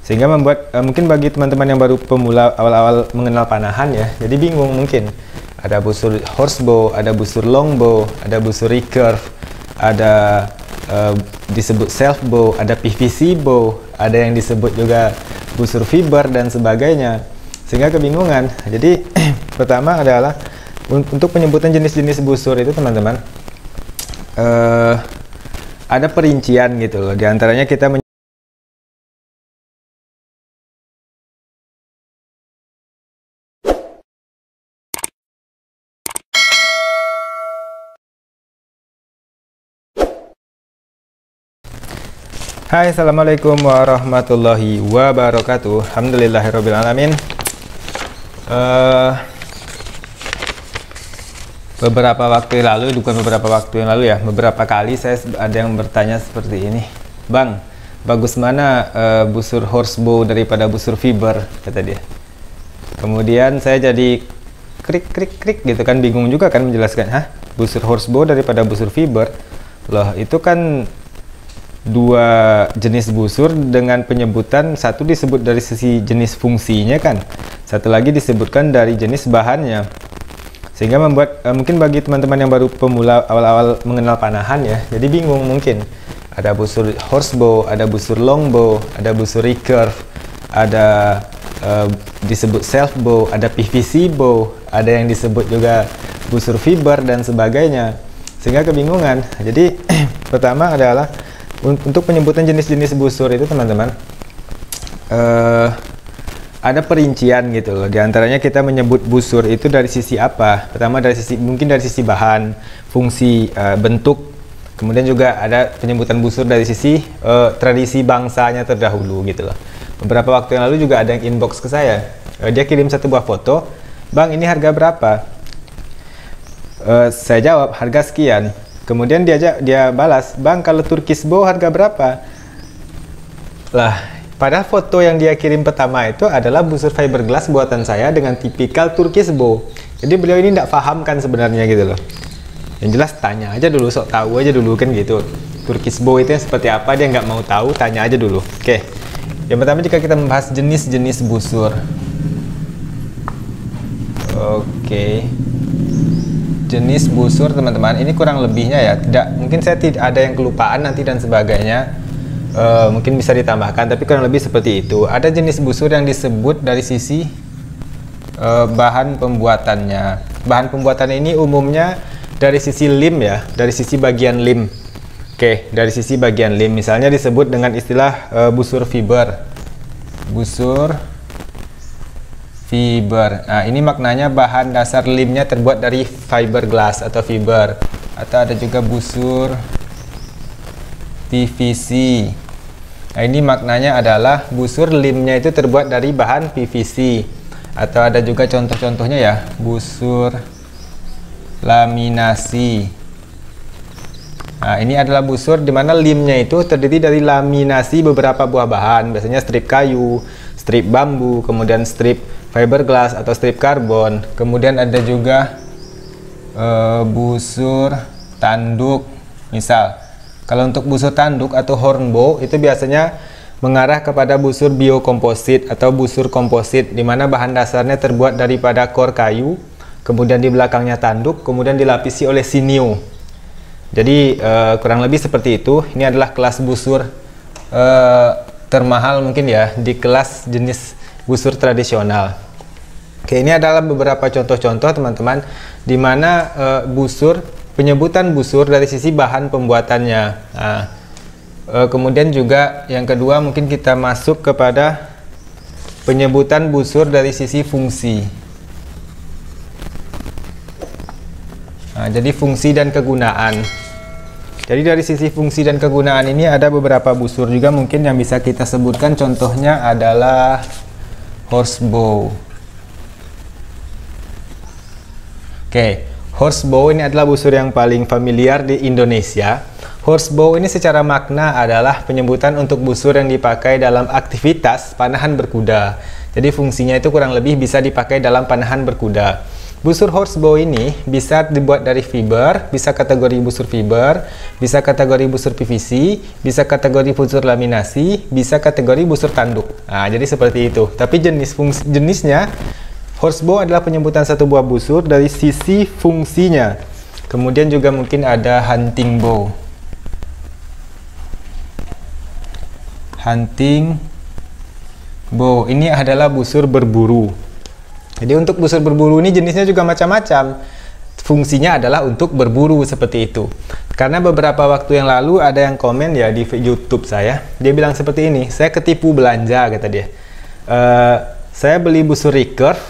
Sehingga membuat mungkin bagi teman-teman yang baru pemula awal-awal mengenal panahan ya, jadi bingung mungkin. Ada busur horsebow, ada busur longbow, ada busur recurve, ada disebut self bow, ada PVC bow, ada yang disebut juga busur fiber dan sebagainya. Sehingga kebingungan. Jadi pertama adalah untuk penyebutan jenis-jenis busur itu teman-teman ada perincian gitu loh. Di antaranya kita Hai, assalamualaikum warahmatullahi wabarakatuh. Alhamdulillahirobbilalamin. Beberapa waktu yang lalu ya, beberapa kali saya ada yang bertanya seperti ini, Bang, bagus mana busur horsebow daripada busur fiber, kata dia. Kemudian saya jadi krik gitu kan, bingung juga kan menjelaskan, busur horsebow daripada busur fiber, loh itu kan dua jenis busur dengan penyebutan, satu disebut dari sisi jenis fungsinya kan, satu lagi disebutkan dari jenis bahannya. Sehingga membuat mungkin bagi teman-teman yang baru pemula awal-awal mengenal panahan ya, jadi bingung mungkin. Ada busur horsebow, ada busur longbow, ada busur recurve, ada disebut self bow, ada PVC bow, ada yang disebut juga busur fiber dan sebagainya. Sehingga kebingungan. Jadi pertama adalah untuk penyebutan jenis-jenis busur itu teman-teman ada perincian gitu loh. Di antaranya kita menyebut busur itu dari sisi apa? Pertama dari sisi mungkin dari sisi bahan, fungsi, bentuk. Kemudian juga ada penyebutan busur dari sisi tradisi bangsanya terdahulu gitu loh. Beberapa waktu yang lalu juga ada yang inbox ke saya. Dia kirim satu buah foto, "Bang, ini harga berapa?" Saya jawab harga sekian. Kemudian dia balas, "Bang, kalau Turkish bow harga berapa?" Lah, padahal foto yang dia kirim pertama itu adalah busur fiberglass buatan saya dengan tipikal Turkish bow. Jadi beliau ini tidak paham kan sebenarnya gitu loh. Yang jelas tanya aja dulu, sok tahu aja dulu kan gitu. Turkish bow itu yang seperti apa, dia nggak mau tahu, tanya aja dulu. Oke. Yang pertama jika kita membahas jenis-jenis busur. Oke. Jenis busur teman-teman, ini kurang lebihnya ya, mungkin saya tidak ada yang kelupaan nanti dan sebagainya, mungkin bisa ditambahkan, tapi kurang lebih seperti itu. Ada jenis busur yang disebut dari sisi bahan pembuatannya. Bahan pembuatannya ini umumnya dari sisi lim ya, dari sisi bagian lim. Oke, dari sisi bagian lim misalnya disebut dengan istilah busur fiber. Busur fiber. Nah, ini maknanya bahan dasar limnya terbuat dari fiberglass atau fiber. Atau ada juga busur PVC. Nah, ini maknanya adalah busur limnya itu terbuat dari bahan PVC. Atau ada juga contoh-contohnya ya, busur laminasi. Nah, ini adalah busur di mana limnya itu terdiri dari laminasi beberapa buah bahan, biasanya strip kayu, strip bambu, kemudian strip fiberglass atau strip karbon. Kemudian ada juga busur tanduk. Misal, kalau untuk busur tanduk atau hornbow itu biasanya mengarah kepada busur biokomposit atau busur komposit, di mana bahan dasarnya terbuat daripada core kayu, kemudian di belakangnya tanduk, kemudian dilapisi oleh sinew. Jadi kurang lebih seperti itu. Ini adalah kelas busur termahal mungkin ya di kelas jenis busur tradisional. Oke, ini adalah beberapa contoh-contoh teman-teman di mana penyebutan busur dari sisi bahan pembuatannya. Nah, kemudian juga yang kedua mungkin kita masuk kepada penyebutan busur dari sisi fungsi. Nah, jadi fungsi dan kegunaan. Jadi dari sisi fungsi dan kegunaan ini ada beberapa busur juga mungkin yang bisa kita sebutkan. Contohnya adalah horsebow. Oke, horsebow ini adalah busur yang paling familiar di Indonesia. Horsebow ini secara makna adalah penyebutan untuk busur yang dipakai dalam aktivitas panahan berkuda. Jadi fungsinya itu kurang lebih bisa dipakai dalam panahan berkuda. Busur horsebow ini bisa dibuat dari fiber, bisa kategori busur fiber, bisa kategori busur PVC, bisa kategori busur laminasi, bisa kategori busur tanduk. Nah, jadi seperti itu. Tapi jenisnya, horsebow adalah penyebutan satu buah busur dari sisi fungsinya. Kemudian juga mungkin ada hunting bow. Hunting bow ini adalah busur berburu. Jadi untuk busur berburu ini jenisnya juga macam-macam. Fungsinya adalah untuk berburu seperti itu. Karena beberapa waktu yang lalu ada yang komen ya di YouTube saya. Dia bilang seperti ini, saya ketipu belanja kata dia. Saya beli busur recurve.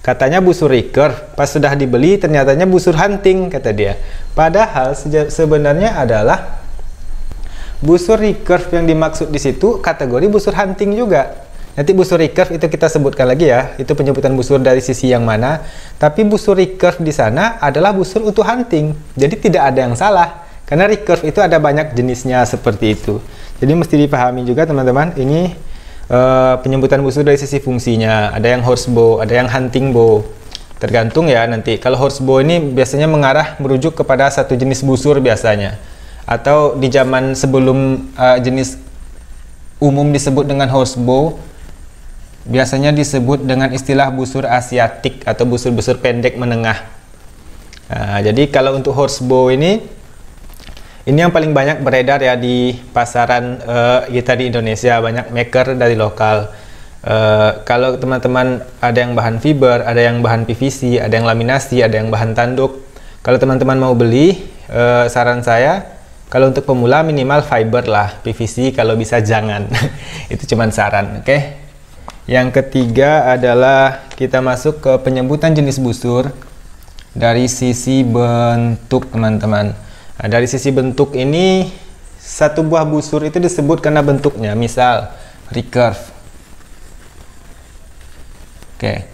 Katanya busur recurve. Pas sudah dibeli ternyatanya busur hunting kata dia. Padahal sebenarnya adalah busur recurve yang dimaksud di situ kategori busur hunting juga. Nanti busur recurve itu kita sebutkan lagi ya, itu penyebutan busur dari sisi yang mana. Tapi busur recurve di sana adalah busur untuk hunting. Jadi tidak ada yang salah, karena recurve itu ada banyak jenisnya seperti itu. Jadi mesti dipahami juga teman-teman, ini penyebutan busur dari sisi fungsinya. Ada yang horsebow, ada yang hunting bow. Tergantung ya nanti. Kalau horsebow ini biasanya merujuk kepada satu jenis busur biasanya. Atau di zaman sebelum jenis umum disebut dengan horsebow, biasanya disebut dengan istilah busur asiatik atau busur-busur pendek menengah. Nah, jadi kalau untuk horsebow ini yang paling banyak beredar ya di pasaran kita di Indonesia, banyak maker dari lokal. Kalau teman-teman ada yang bahan fiber, ada yang bahan PVC, ada yang laminasi, ada yang bahan tanduk. Kalau teman-teman mau beli, saran saya kalau untuk pemula minimal fiber lah, PVC kalau bisa jangan. Itu cuman saran, oke? Yang ketiga adalah kita masuk ke penyebutan jenis busur dari sisi bentuk teman-teman. Nah, dari sisi bentuk ini satu buah busur itu disebut karena bentuknya. Misal recurve. Oke.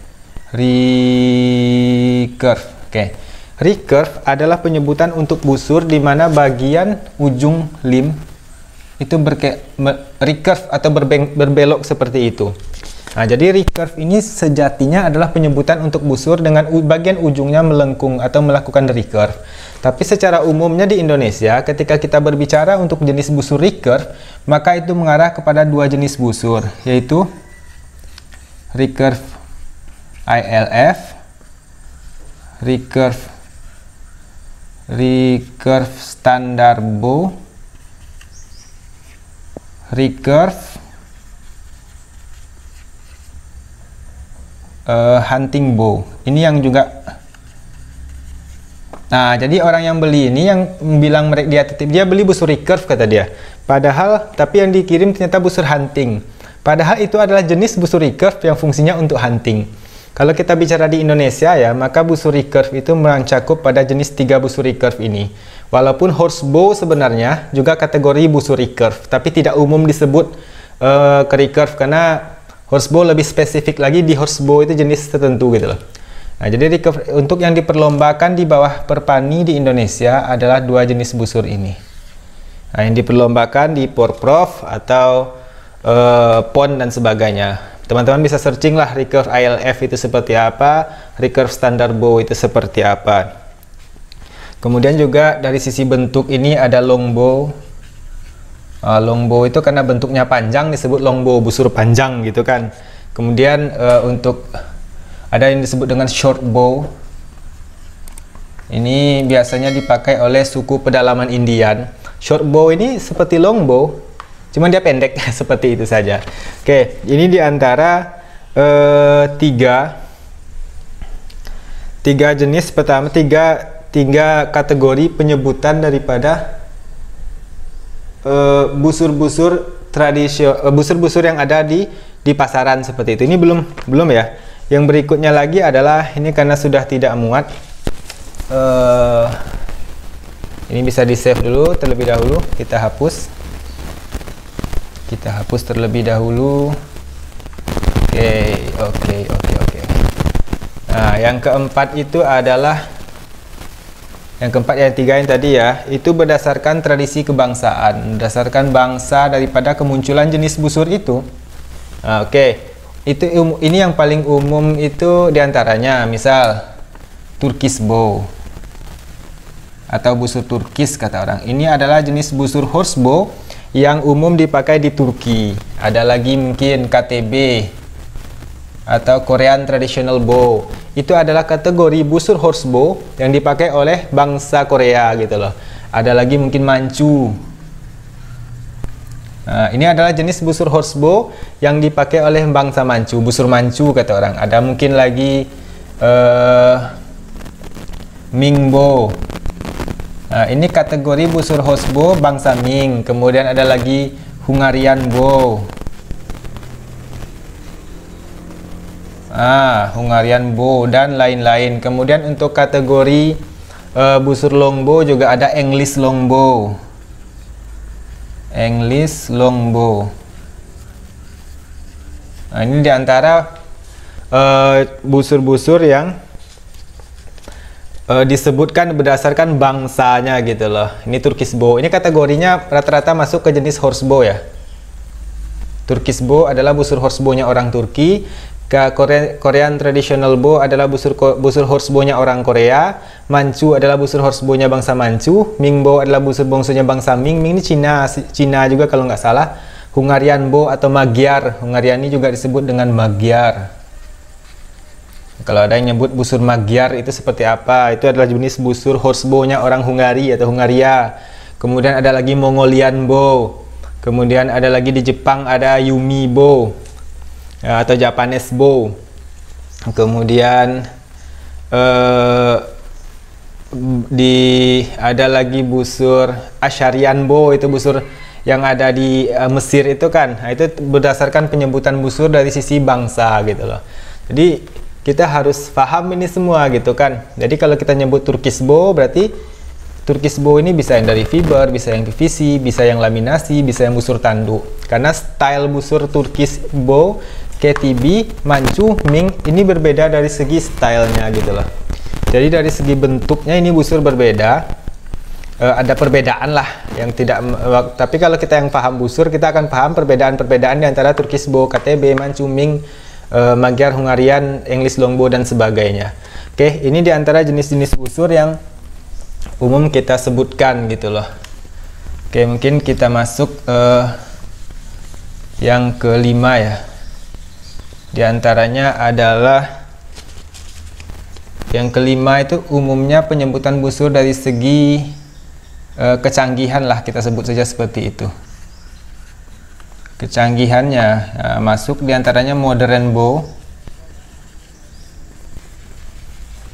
Recurve. Oke. Recurve adalah penyebutan untuk busur di mana bagian ujung lim itu recurve atau berbelok seperti itu. Nah, jadi recurve ini sejatinya adalah penyebutan untuk busur dengan bagian ujungnya melengkung atau melakukan recurve. Tapi secara umumnya di Indonesia, ketika kita berbicara untuk jenis busur recurve, maka itu mengarah kepada dua jenis busur, yaitu recurve ILF, recurve standar bow, recurve hunting bow. Ini yang juga. Nah, jadi orang yang beli ini yang bilang dia beli busur recurve kata dia. Padahal tapi yang dikirim ternyata busur hunting. Padahal itu adalah jenis busur recurve yang fungsinya untuk hunting. Kalau kita bicara di Indonesia ya, maka busur recurve itu mencakup pada jenis 3 busur recurve ini. Walaupun horsebow sebenarnya juga kategori busur recurve, tapi tidak umum disebut ke recurve karena horsebow lebih spesifik lagi, di horsebow itu jenis tertentu gitu loh. Nah, jadi untuk yang diperlombakan di bawah Perpani di Indonesia adalah 2 jenis busur ini. Nah, yang diperlombakan di Porprov atau PON dan sebagainya. Teman-teman bisa searching lah recurve ILF itu seperti apa, recurve standard bow itu seperti apa. Kemudian juga dari sisi bentuk ini ada longbow. Longbow itu karena bentuknya panjang disebut longbow, busur panjang gitu kan. Kemudian untuk ada yang disebut dengan short bow. Ini biasanya dipakai oleh suku pedalaman Indian. Short bow ini seperti longbow, cuman dia pendek seperti itu saja. Oke, ini diantara tiga jenis pertama, tiga kategori penyebutan daripada busur-busur tradisional, busur-busur yang ada di pasaran seperti itu. Ini belum ya. Yang berikutnya lagi adalah ini karena sudah tidak muat. Ini bisa di save dulu terlebih dahulu. Kita hapus terlebih dahulu. Oke. Nah, yang keempat itu adalah yang ketiga yang tadi ya, itu berdasarkan tradisi kebangsaan, berdasarkan bangsa daripada kemunculan jenis busur itu. Nah, Ini yang paling umum itu diantaranya, misal Turkish bow atau busur Turkish kata orang. Ini adalah jenis busur horsebow yang umum dipakai di Turki. Ada lagi mungkin KTB atau Korean Traditional Bow. Itu adalah kategori busur horsebow yang dipakai oleh bangsa Korea gitu loh. Ada lagi mungkin Manchu. Nah, ini adalah jenis busur horsebow yang dipakai oleh bangsa Manchu, busur Manchu kata orang. Ada mungkin lagi Ming bow. Nah, ini kategori busur horsebow bangsa Ming. Kemudian ada lagi Hungarian bow. Hungarian bow dan lain-lain. Kemudian untuk kategori busur longbow juga ada English longbow. English longbow. Nah, ini diantara busur-busur yang disebutkan berdasarkan bangsanya gitu loh. Ini Turkish bow. Ini kategorinya rata-rata masuk ke jenis horsebow ya. Turkish bow adalah busur horsebow-nya orang Turki. Korean Traditional Bow adalah busur horsebow-nya orang Korea. Manchu adalah busur horsebow-nya bangsa Manchu. Ming bow adalah busur bongsunya bangsa Ming. Ming ini Cina juga kalau nggak salah. Hungarian bow atau Magyar. Hungarian ini juga disebut dengan Magyar. Kalau ada yang nyebut busur Magyar itu seperti apa? Itu adalah jenis busur horsebow-nya orang Hungari atau Hungaria. Kemudian ada lagi Mongolian bow. Kemudian ada lagi di Jepang ada Yumi bow atau Japanese bow. Kemudian ada lagi busur Asharian bow, itu busur yang ada di Mesir itu kan. Nah, itu berdasarkan penyebutan busur dari sisi bangsa gitu loh. Jadi kita harus paham ini semua gitu kan. Jadi kalau kita nyebut Turkish bow, berarti Turkish bow ini bisa yang dari fiber, bisa yang PVC, bisa yang laminasi, bisa yang busur tanduk. Karena style busur Turkish bow, KTB, Manchu, Ming ini berbeda dari segi stylenya gitu loh. Jadi dari segi bentuknya ini busur berbeda. Ada perbedaan lah yang tidak, tapi kalau kita yang paham busur, kita akan paham perbedaan-perbedaan di antara Turkish bow, KTB, Manchu, Ming, Magyar, Hungarian, English longbow dan sebagainya. Oke, ini di antara jenis-jenis busur yang umum kita sebutkan gitu loh. Oke, mungkin kita masuk yang kelima ya. Di antaranya adalah yang kelima itu umumnya penyebutan busur dari segi kecanggihan lah, kita sebut saja seperti itu. Kecanggihannya masuk di antaranya modern bow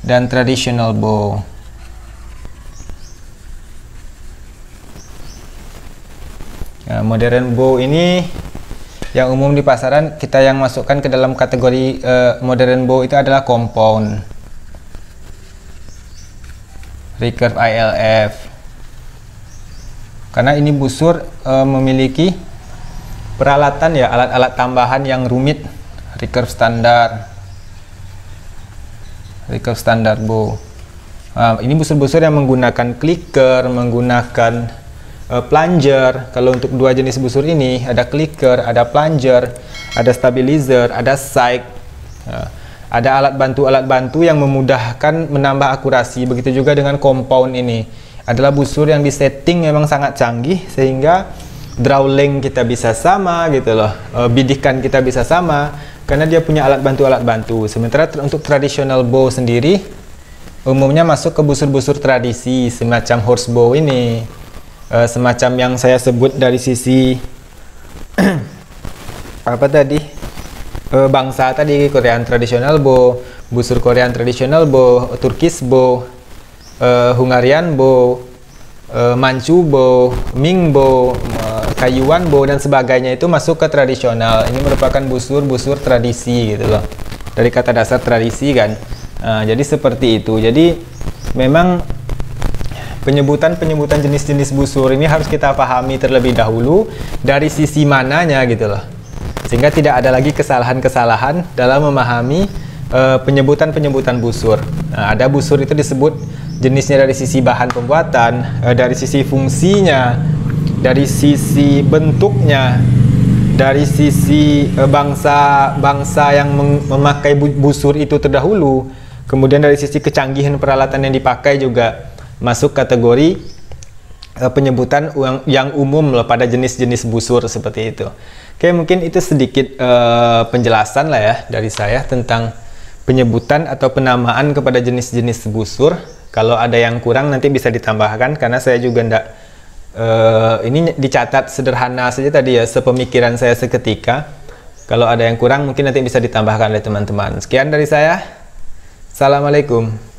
dan traditional bow. Modern bow ini yang umum di pasaran, kita yang masukkan ke dalam kategori modern bow itu adalah compound, recurve ILF. Karena ini busur memiliki peralatan ya, alat-alat tambahan yang rumit. Recurve standar bow. Ini busur-busur yang menggunakan clicker, menggunakan plunger. Kalau untuk dua jenis busur ini ada clicker, ada plunger, ada stabilizer, ada sight. Ada alat bantu yang memudahkan menambah akurasi. Begitu juga dengan compound ini. Adalah busur yang disetting memang sangat canggih sehingga draw length kita bisa sama gitu loh. Bidikan kita bisa sama karena dia punya alat bantu. Sementara untuk traditional bow sendiri umumnya masuk ke busur-busur tradisi semacam horsebow ini. Semacam yang saya sebut dari sisi apa tadi, bangsa tadi, Korean Traditional Bow, busur Korean Traditional Bow, Turkish Bow, Hungarian Bow, Manchu Bow, Ming Bow, Kayuan Bow dan sebagainya itu masuk ke tradisional. Ini merupakan busur-busur tradisi gitu loh, dari kata dasar tradisi kan. Jadi seperti itu. Jadi memang penyebutan jenis-jenis busur ini harus kita pahami terlebih dahulu dari sisi mananya gitu loh, sehingga tidak ada lagi kesalahan-kesalahan dalam memahami penyebutan busur. Ada busur itu disebut jenisnya dari sisi bahan pembuatan, dari sisi fungsinya, dari sisi bentuknya, dari sisi bangsa yang memakai busur itu terdahulu, kemudian dari sisi kecanggihan peralatan yang dipakai juga masuk kategori penyebutan yang umum loh pada jenis-jenis busur seperti itu. Oke, mungkin itu sedikit penjelasan lah ya dari saya tentang penyebutan atau penamaan kepada jenis-jenis busur. Kalau ada yang kurang nanti bisa ditambahkan, karena saya juga ndak ini dicatat sederhana saja tadi ya, sepemikiran saya seketika. Kalau ada yang kurang mungkin nanti bisa ditambahkan oleh teman-teman. Sekian dari saya. Assalamualaikum.